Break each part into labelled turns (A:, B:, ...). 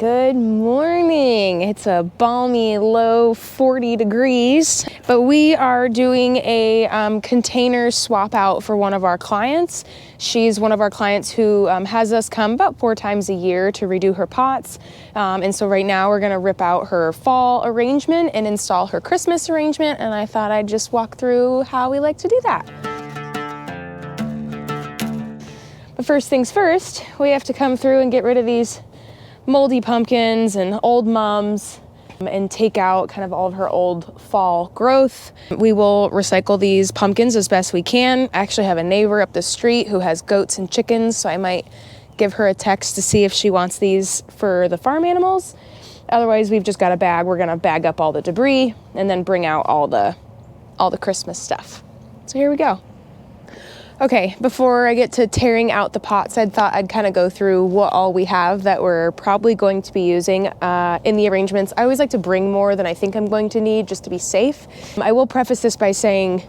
A: Good morning. It's a balmy low 40 degrees, but we are doing a container swap out for one of our clients. She's one of our clients who has us come about 4 times a year to redo her pots. And so right now we're gonna rip out her fall arrangement and install her Christmas arrangement. And I thought I'd just walk through how we like to do that. But first things first, we have to come through and get rid of these moldy pumpkins and old mums and take out kind of all of her old fall growth. We will recycle these pumpkins as best we can. I actually have a neighbor up the street who has goats and chickens, so I might give her a text to see if she wants these for the farm animals. Otherwise, we've just got a bag. We're gonna bag up all the debris and then bring out all the Christmas stuff. So here we go. Okay, before I get to tearing out the pots, I thought I'd kind of go through what all we have that we're probably going to be using in the arrangements. I always like to bring more than I think I'm going to need just to be safe. I will preface this by saying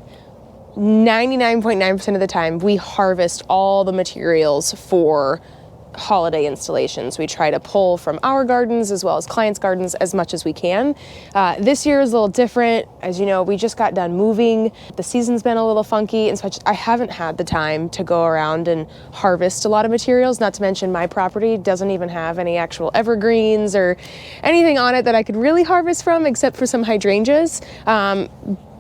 A: 99.9% of the time we harvest all the materials for holiday installations. We try to pull from our gardens as well as clients' gardens as much as we can. This year is a little different. As you know, we just got done moving. The season's been a little funky, and so I haven't had the time to go around and harvest a lot of materials, not to mention my property doesn't even have any actual evergreens or anything on it that I could really harvest from except for some hydrangeas.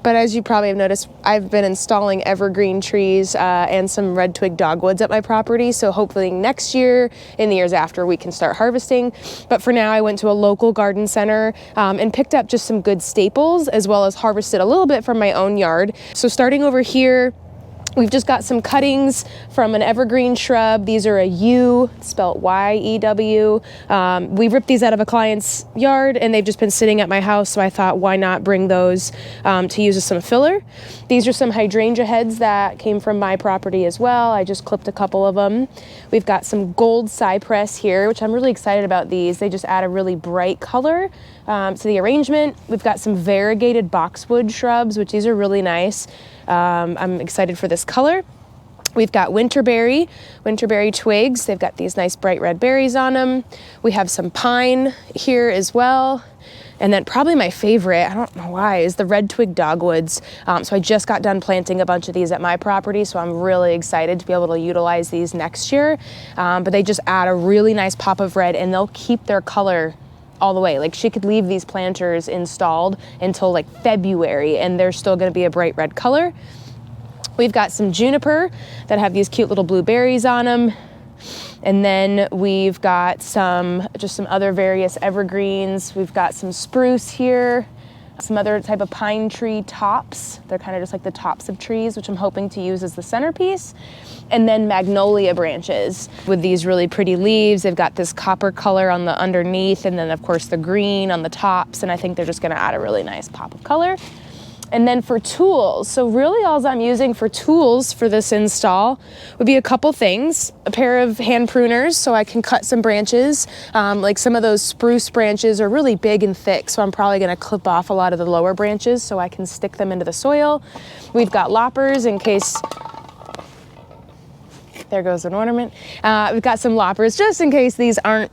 A: But as you probably have noticed, I've been installing evergreen trees and some red twig dogwoods at my property. So hopefully next year, in the years after, we can start harvesting. But for now, I went to a local garden center and picked up just some good staples, as well as harvested a little bit from my own yard. So starting over here, we've just got some cuttings from an evergreen shrub. These are a yew, spelled Y-E-W. We ripped these out of a client's yard and they've just been sitting at my house, so I thought, why not bring those to use as some filler. These are some hydrangea heads that came from my property as well. I just clipped a couple of them. We've got some gold cypress here, which I'm really excited about these. They just add a really bright color to the arrangement. We've got some variegated boxwood shrubs, which these are really nice. I'm excited for this color. We've got winterberry twigs. They've got these nice bright red berries on them. We have some pine here as well. And then probably my favorite, I don't know why, is the red twig dogwoods. So I just got done planting a bunch of these at my property, so I'm really excited to be able to utilize these next year. But they just add a really nice pop of red, and they'll keep their color all the way. Like, she could leave these planters installed until like February and they're still going to be a bright red color. We've got some juniper that have these cute little blue berries on them. And then we've got some other various evergreens. We've got some spruce here, some other type of pine tree tops. They're kind of just like the tops of trees, which I'm hoping to use as the centerpiece. And then magnolia branches with these really pretty leaves. They've got this copper color on the underneath, and then of course the green on the tops. And I think they're just gonna add a really nice pop of color. And then for tools, so really all I'm using for tools for this install would be a couple things. A pair of hand pruners so I can cut some branches. Like some of those spruce branches are really big and thick, so I'm probably gonna clip off a lot of the lower branches so I can stick them into the soil. We've got loppers in case, there goes an ornament. We've got some loppers just in case these aren't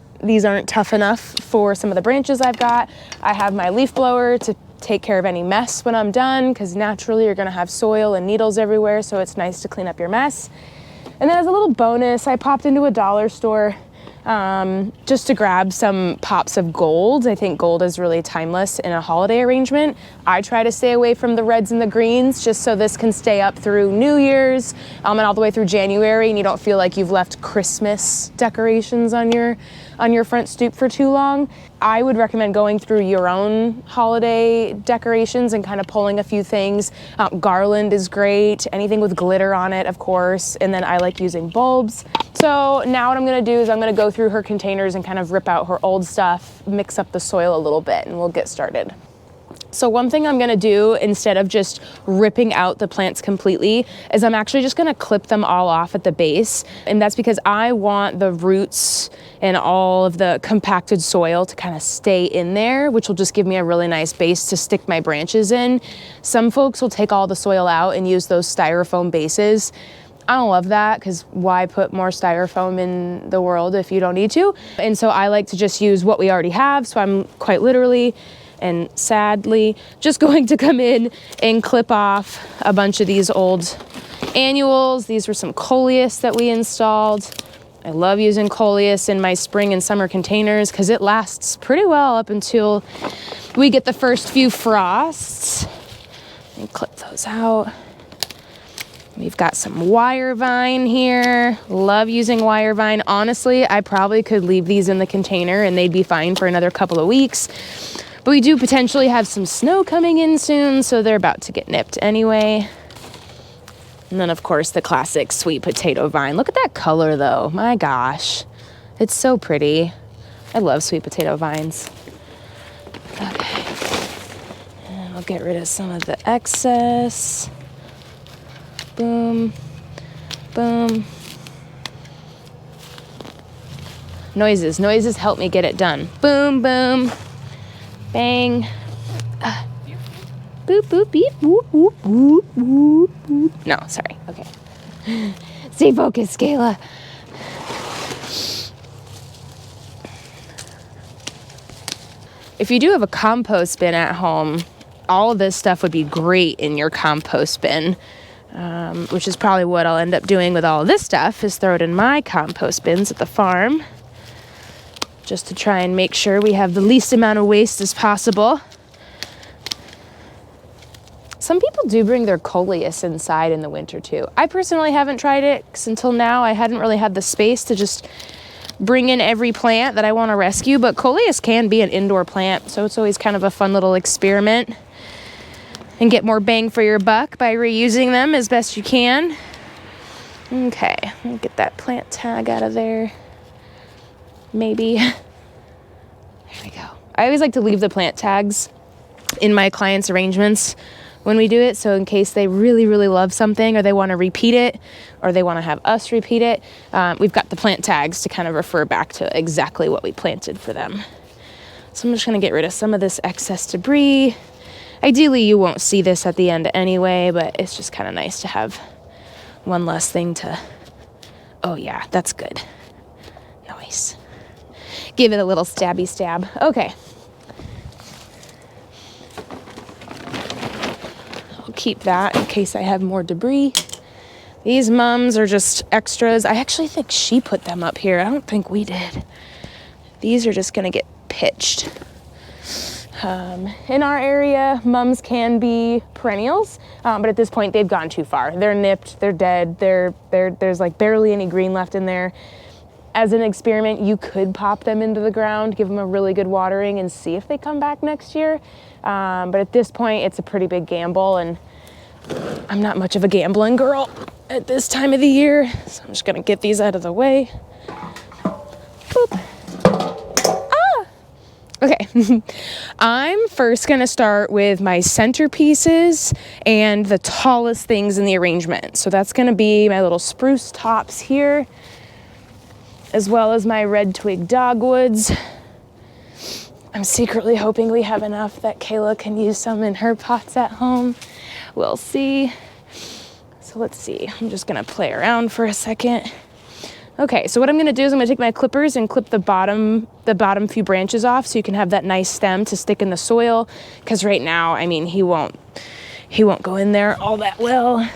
A: tough enough for some of the branches I've got. I have my leaf blower to take care of any mess when I'm done, because naturally you're gonna have soil and needles everywhere, so it's nice to clean up your mess. And then as a little bonus, I popped into a dollar store just to grab some pops of gold. I think gold is really timeless in a holiday arrangement. I try to stay away from the reds and the greens just so this can stay up through New Year's and all the way through January, and you don't feel like you've left Christmas decorations on your front stoop for too long. I would recommend going through your own holiday decorations and kind of pulling a few things. Garland is great, anything with glitter on it, of course, and then I like using bulbs. So now what I'm gonna do is I'm gonna go through her containers and kind of rip out her old stuff, mix up the soil a little bit, and we'll get started. So one thing I'm gonna do instead of just ripping out the plants completely is I'm actually just gonna clip them all off at the base. And that's because I want the roots and all of the compacted soil to kind of stay in there, which will just give me a really nice base to stick my branches in. Some folks will take all the soil out and use those styrofoam bases. I don't love that because why put more styrofoam in the world if you don't need to? And so I like to just use what we already have. So I'm quite literally and sadly just going to come in and clip off a bunch of these old annuals. These were some coleus that we installed. I love using coleus in my spring and summer containers because it lasts pretty well up until we get the first few frosts. And clip those out. We've got some wire vine here. Love using wire vine. Honestly, I probably could leave these in the container and they'd be fine for another couple of weeks. But we do potentially have some snow coming in soon, so they're about to get nipped anyway. And then, of course, the classic sweet potato vine. Look at that color, though. My gosh. It's so pretty. I love sweet potato vines. Okay. And I'll get rid of some of the excess. Boom. Boom. Noises. Noises help me get it done. Boom, boom. Bang. Boop, boop, beep, whoop, whoop, whoop, whoop, whoop. No, sorry. Okay. Stay focused, Kayla. If you do have a compost bin at home, all of this stuff would be great in your compost bin, which is probably what I'll end up doing with all of this stuff, is throw it in my compost bins at the farm, just to try and make sure we have the least amount of waste as possible. Some people do bring their coleus inside in the winter too. I personally haven't tried it because until now I hadn't really had the space to just bring in every plant that I want to rescue, but coleus can be an indoor plant, so it's always kind of a fun little experiment and get more bang for your buck by reusing them as best you can. Okay, let me get that plant tag out of there. Maybe. There we go. I always like to leave the plant tags in my clients' arrangements when we do it, so in case they really, really love something or they want to repeat it or they want to have us repeat it, we've got the plant tags to kind of refer back to exactly what we planted for them. So I'm just going to get rid of some of this excess debris. Ideally, you won't see this at the end anyway, but it's just kind of nice to have one less thing to... Oh yeah, that's good. Nice. Give it a little stabby stab. Okay. I'll keep that in case I have more debris. These mums are just extras. I actually think she put them up here. I don't think we did. These are just gonna get pitched. In our area, mums can be perennials, but at this point they've gone too far. They're nipped, they're dead, there's like barely any green left in there. As an experiment, you could pop them into the ground, give them a really good watering and see if they come back next year. But at this point, it's a pretty big gamble, and I'm not much of a gambling girl at this time of the year, so I'm just gonna get these out of the way. Boop. Okay, I'm first gonna start with my centerpieces and the tallest things in the arrangement. So that's gonna be my little spruce tops here, as well as my red twig dogwoods. I'm secretly hoping we have enough that Kayla can use some in her pots at home. We'll see. So let's see, I'm just gonna play around for a second. Okay, so what I'm gonna do is I'm gonna take my clippers and clip the bottom few branches off so you can have that nice stem to stick in the soil, because right now, I mean, he won't go in there all that well.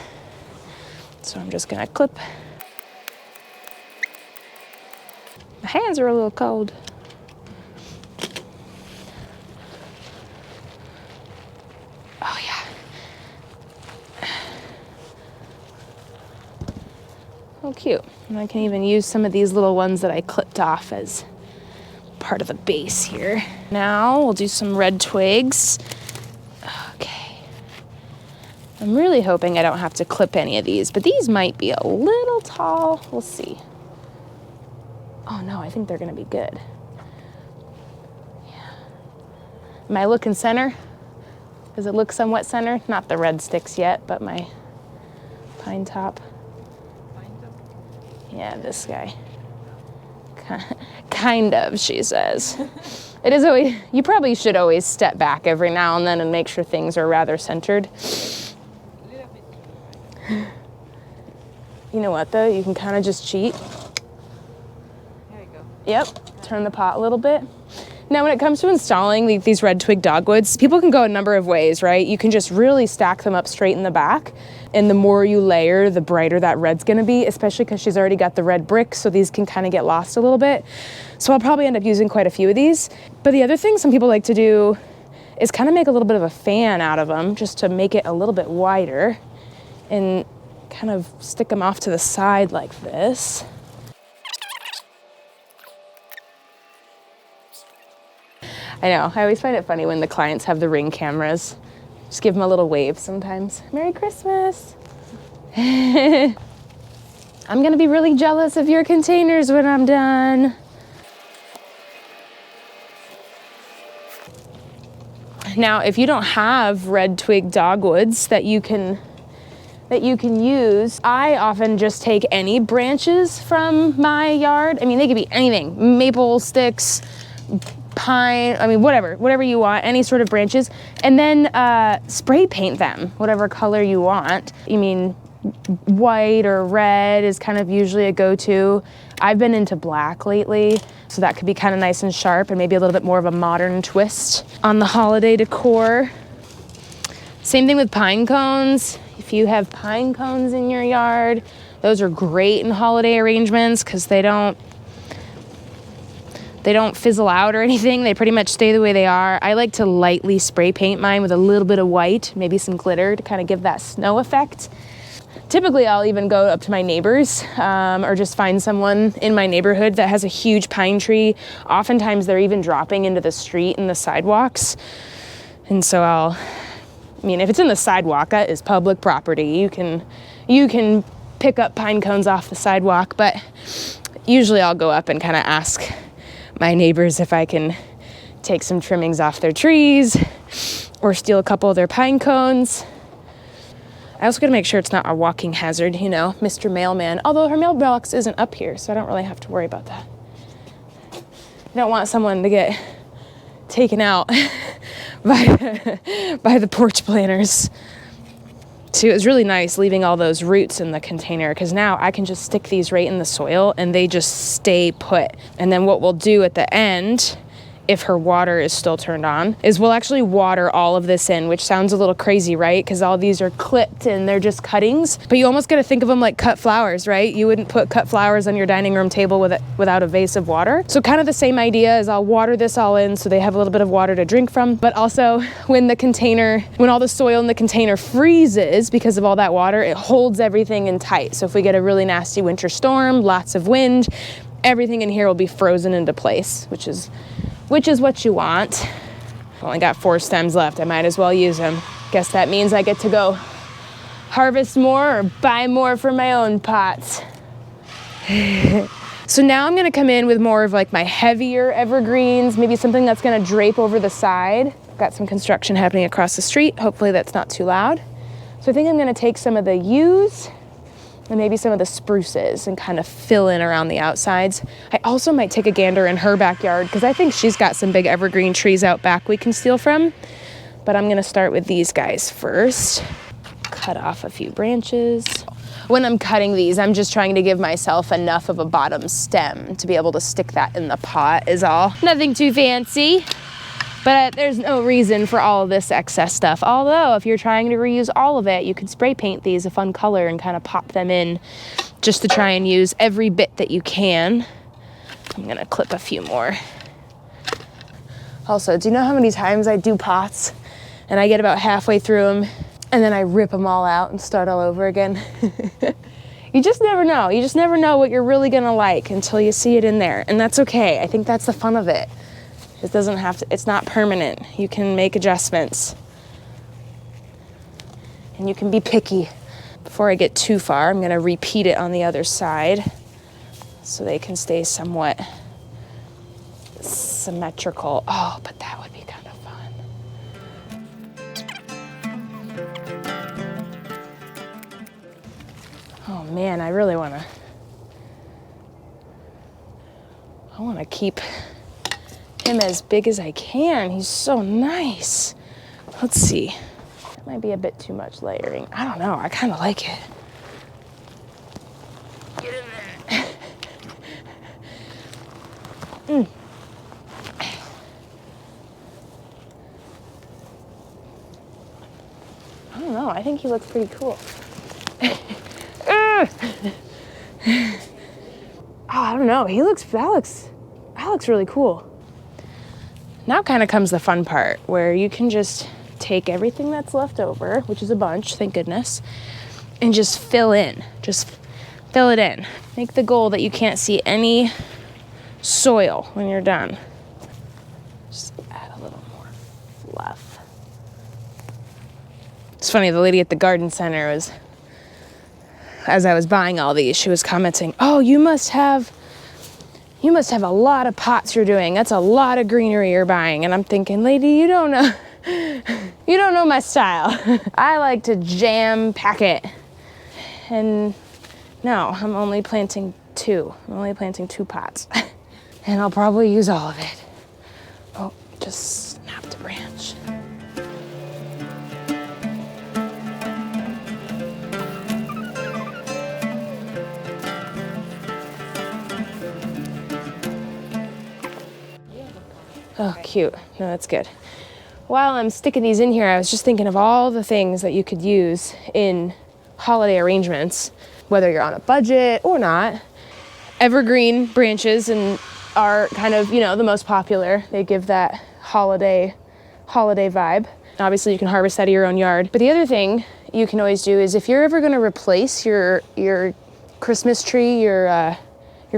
A: So I'm just gonna clip. My hands are a little cold. Oh yeah. Oh, cute. And I can even use some of these little ones that I clipped off as part of the base here. Now we'll do some red twigs. Okay. I'm really hoping I don't have to clip any of these, but these might be a little tall. We'll see. Oh no, I think they're gonna be good. Yeah. Am I looking center? Does it look somewhat center? Not the red sticks yet, but my pine top. Yeah, this guy. Kind of, she says. It is always, you probably should always step back every now and then and make sure things are rather centered. You know what though? You can kind of just cheat.
B: There you go.
A: Yep, turn the pot a little bit. Now, when it comes to installing these red twig dogwoods, people can go a number of ways, right? You can just really stack them up straight in the back, and the more you layer, the brighter that red's gonna be, especially because she's already got the red brick, so these can kind of get lost a little bit. So I'll probably end up using quite a few of these. But the other thing some people like to do is kind of make a little bit of a fan out of them, just to make it a little bit wider, and kind of stick them off to the side like this. I know, I always find it funny when the clients have the Ring cameras. Just give them a little wave sometimes. Merry Christmas. I'm gonna be really jealous of your containers when I'm done. Now, if you don't have red twig dogwoods that you can use, I often just take any branches from my yard. I mean, they could be anything, maple sticks, pine, I mean, whatever you want, any sort of branches, and then spray paint them, whatever color you want. I mean, white or red is kind of usually a go-to. I've been into black lately, so that could be kind of nice and sharp and maybe a little bit more of a modern twist on the holiday decor. Same thing with pine cones. If you have pine cones in your yard, those are great in holiday arrangements because they don't fizzle out or anything. They pretty much stay the way they are. I like to lightly spray paint mine with a little bit of white, maybe some glitter to kind of give that snow effect. Typically, I'll even go up to my neighbors or just find someone in my neighborhood that has a huge pine tree. Oftentimes, they're even dropping into the street and the sidewalks. And so if it's in the sidewalk, that is public property. You can pick up pine cones off the sidewalk, but usually I'll go up and kind of ask my neighbors if I can take some trimmings off their trees or steal a couple of their pine cones. I also gotta make sure it's not a walking hazard, you know, Mr. Mailman, although her mailbox isn't up here, so I don't really have to worry about that. I don't want someone to get taken out by the porch planters. See, it was really nice leaving all those roots in the container because now I can just stick these right in the soil and they just stay put. And then what we'll do at the end, if her water is still turned on, is we'll actually water all of this in, which sounds a little crazy, right? Because all these are clipped and they're just cuttings, but you almost got to think of them like cut flowers, right? You wouldn't put cut flowers on your dining room table without a vase of water. So kind of the same idea is I'll water this all in so they have a little bit of water to drink from, but also when all the soil in the container freezes because of all that water, it holds everything in tight. So if we get a really nasty winter storm, lots of wind, everything in here will be frozen into place, which is what you want. Only got 4 stems left. I might as well use them. Guess that means I get to go harvest more or buy more for my own pots. So now I'm gonna come in with more of like my heavier evergreens, maybe something that's gonna drape over the side. Got some construction happening across the street. Hopefully that's not too loud. So I think I'm gonna take some of the yews and maybe some of the spruces and kind of fill in around the outsides. I also might take a gander in her backyard because I think she's got some big evergreen trees out back we can steal from. But I'm gonna start with these guys first. Cut off a few branches. When I'm cutting these, I'm just trying to give myself enough of a bottom stem to be able to stick that in the pot is all. Nothing too fancy. But there's no reason for all of this excess stuff. Although, if you're trying to reuse all of it, you could spray paint these a fun color and kind of pop them in just to try and use every bit that you can. I'm gonna clip a few more. Also, do you know how many times I do pots and I get about halfway through them and then I rip them all out and start all over again? You just never know. You just never know what you're really gonna like until you see it in there. And that's okay. I think that's the fun of it. It doesn't have to, it's not permanent. You can make adjustments. And you can be picky. Before I get too far, I'm gonna repeat it on the other side so they can stay somewhat symmetrical. Oh, but that would be kind of fun. Oh man, I really wanna keep him as big as I can. He's so nice. Let's see. That might be a bit too much layering. I don't know. I kind of like it. I don't know, I think he looks pretty cool. Oh, I don't know, that looks really cool. Now kind of comes the fun part where you can just take everything that's left over, which is a bunch, thank goodness, and just fill it in. Make the goal that you can't see any soil when you're done. Just add a little more fluff. It's funny, the lady at the garden center was, as I was buying all these, she was commenting, oh, you must have a lot of pots you're doing. That's a lot of greenery you're buying. And I'm thinking, lady, you don't know my style. I like to jam pack it. And no, I'm only planting 2. I'm only planting 2 pots. And I'll probably use all of it. Oh, just snapped a branch. Oh, cute. No, that's good. While I'm sticking these in here, I was just thinking of all the things that you could use in holiday arrangements, whether you're on a budget or not. Evergreen branches are kind of, the most popular. They give that holiday vibe. Obviously, you can harvest out of your own yard. But the other thing you can always do is if you're ever going to replace your Christmas tree, your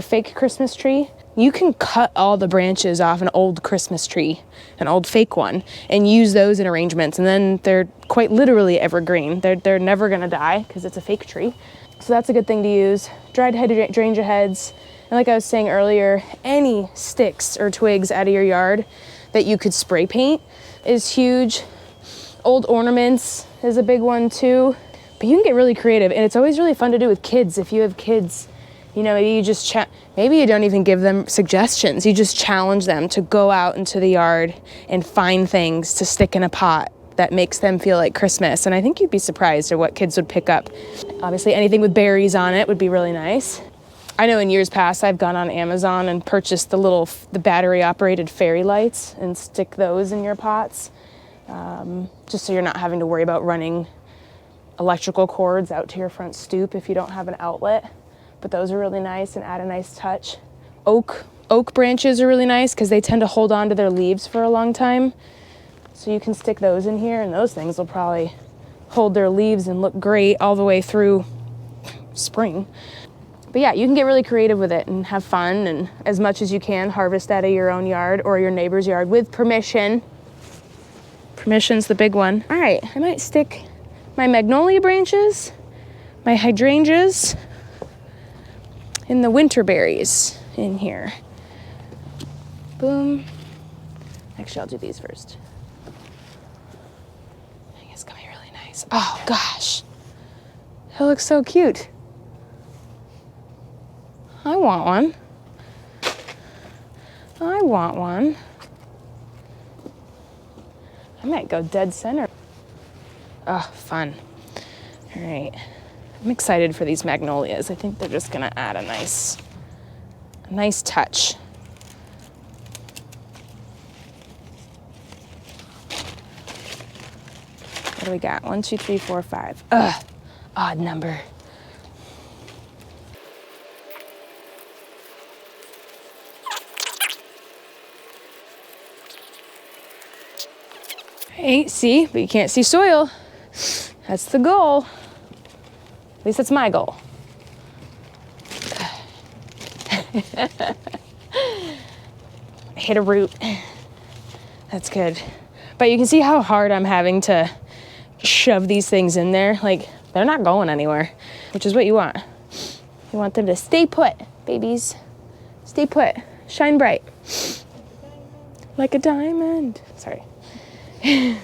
A: fake Christmas tree, you can cut all the branches off an old Christmas tree, an old fake one, and use those in arrangements. And then they're quite literally evergreen. They're never gonna die because it's a fake tree. So that's a good thing to use. Dried hydrangea heads. And like I was saying earlier, any sticks or twigs out of your yard that you could spray paint is huge. Old ornaments is a big one too. But you can get really creative, and it's always really fun to do with kids. If you have kids, maybe you just maybe you don't even give them suggestions. You just challenge them to go out into the yard and find things to stick in a pot that makes them feel like Christmas. And I think you'd be surprised at what kids would pick up. Obviously, anything with berries on it would be really nice. I know in years past, I've gone on Amazon and purchased the battery-operated fairy lights and stick those in your pots, just so you're not having to worry about running electrical cords out to your front stoop if you don't have an outlet. But those are really nice and add a nice touch. Oak branches are really nice because they tend to hold on to their leaves for a long time. So you can stick those in here, and those things will probably hold their leaves and look great all the way through spring. But yeah, you can get really creative with it and have fun, and as much as you can, harvest out of your own yard or your neighbor's yard with permission. Permission's the big one. All right, I might stick my magnolia branches, my hydrangeas, and the winter berries in here. Boom. Actually, I'll do these first. I think it's gonna be really nice. Oh gosh, it looks so cute. I want one. I want one. I might go dead center. Oh, fun. All right. I'm excited for these magnolias. I think they're just gonna add a nice touch. What do we got? 1, 2, 3, 4, 5. Ugh, odd number. Hey, see, but you can't see soil. That's the goal. At least that's my goal. Hit a root. That's good. But you can see how hard I'm having to shove these things in there. Like, they're not going anywhere, which is what you want. You want them to stay put, babies. Stay put. Shine bright. Like a diamond. Sorry. You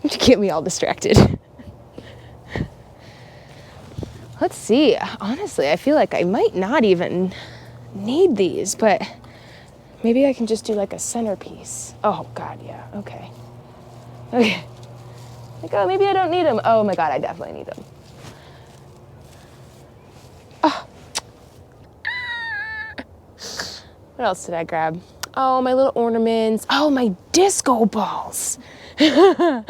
A: get me all distracted. Let's see. Honestly, I feel like I might not even need these, but maybe I can just do like a centerpiece. Oh God, yeah. Okay. Like, oh, maybe I don't need them. Oh my God, I definitely need them. Oh. What else did I grab? Oh, my little ornaments. Oh, my disco balls. You gotta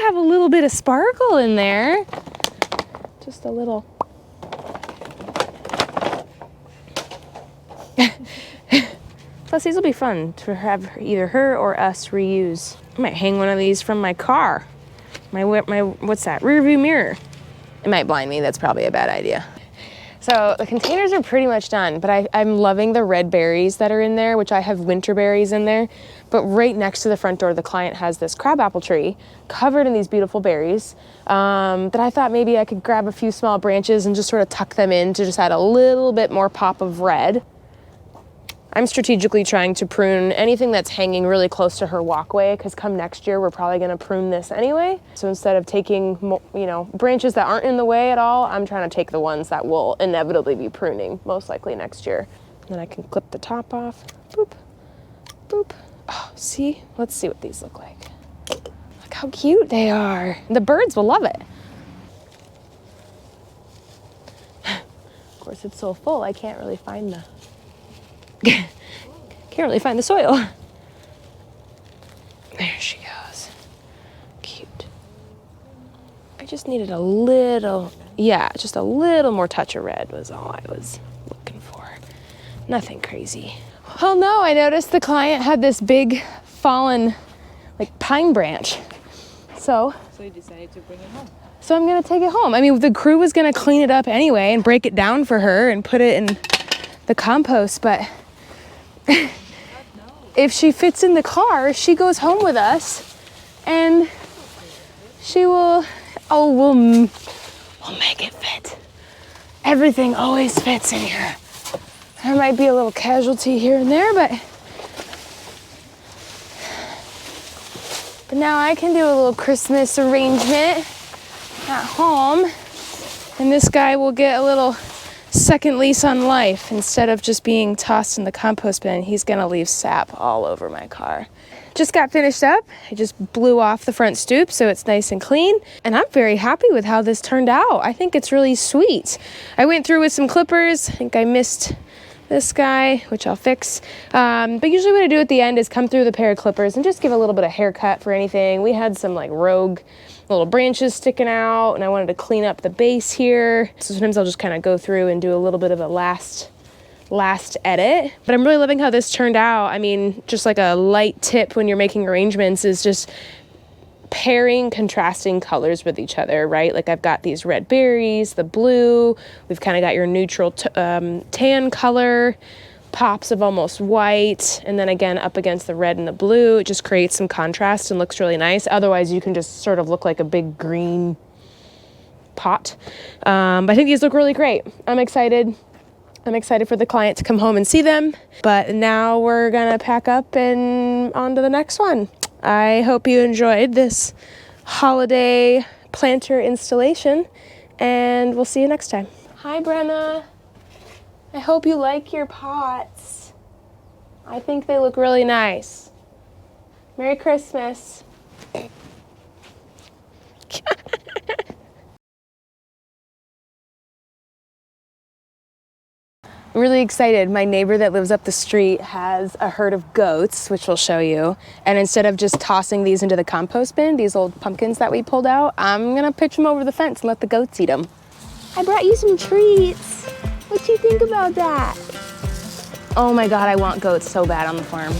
A: have a little bit of sparkle in there. Just a little. Plus, these will be fun to have either her or us reuse. I might hang one of these from my car. My what's that? Rear view mirror. It might blind me. That's probably a bad idea. So the containers are pretty much done, but I'm loving the red berries that are in there, which I have winter berries in there. But right next to the front door, the client has this crabapple tree covered in these beautiful berries that I thought maybe I could grab a few small branches and just sort of tuck them in to just add a little bit more pop of red. I'm strategically trying to prune anything that's hanging really close to her walkway, because come next year, we're probably gonna prune this anyway. So instead of taking, you know, branches that aren't in the way at all, I'm trying to take the ones that will inevitably be pruning, most likely next year. And then I can clip the top off, boop, boop. Oh, see, let's see what these look like. Look how cute they are. The birds will love it. Of course, it's so full, I can't really find the can't really find the soil. There she goes. Cute. I just needed a little, yeah, just a little more touch of red was all I was looking for. Nothing crazy. Oh no, I noticed the client had this big fallen like pine branch. So
B: you decided to bring it home.
A: So I'm gonna take it home. I mean, the crew was gonna clean it up anyway and break it down for her and put it in the compost, but if she fits in the car, she goes home with us and she will, we'll make it fit. Everything always fits in here. There might be a little casualty here and there, but now I can do a little Christmas arrangement at home, and this guy will get a little second lease on life. Instead of just being tossed in the compost bin, he's gonna leave sap all over my car. Just got finished up. I just blew off the front stoop so it's nice and clean, and I'm very happy with how this turned out. I think it's really sweet. I went through with some clippers. I think I missed this guy, which I'll fix. But usually what I do at the end is come through the pair of clippers and just give a little bit of haircut for anything. We had some like rogue little branches sticking out, and I wanted to clean up the base here. So sometimes I'll just kind of go through and do a little bit of a last edit. But I'm really loving how this turned out. I mean, just like a light tip when you're making arrangements is just pairing contrasting colors with each other, right? Like I've got these red berries, the blue, we've kind of got your neutral tan color, pops of almost white, and then again up against the red and the blue. It just creates some contrast and looks really nice. Otherwise you can just sort of look like a big green pot. But I think these look really great. I'm excited for the client to come home and see them. But now we're gonna pack up and on to the next one. I hope you enjoyed this holiday planter installation, and we'll see you next time. Hi, Brenna. I hope you like your pots. I think they look really nice. Merry Christmas. I'm really excited. My neighbor that lives up the street has a herd of goats, which we'll show you. And instead of just tossing these into the compost bin, these old pumpkins that we pulled out, I'm gonna pitch them over the fence and let the goats eat them. I brought you some treats. What you think about that? Oh my God, I want goats so bad on the farm.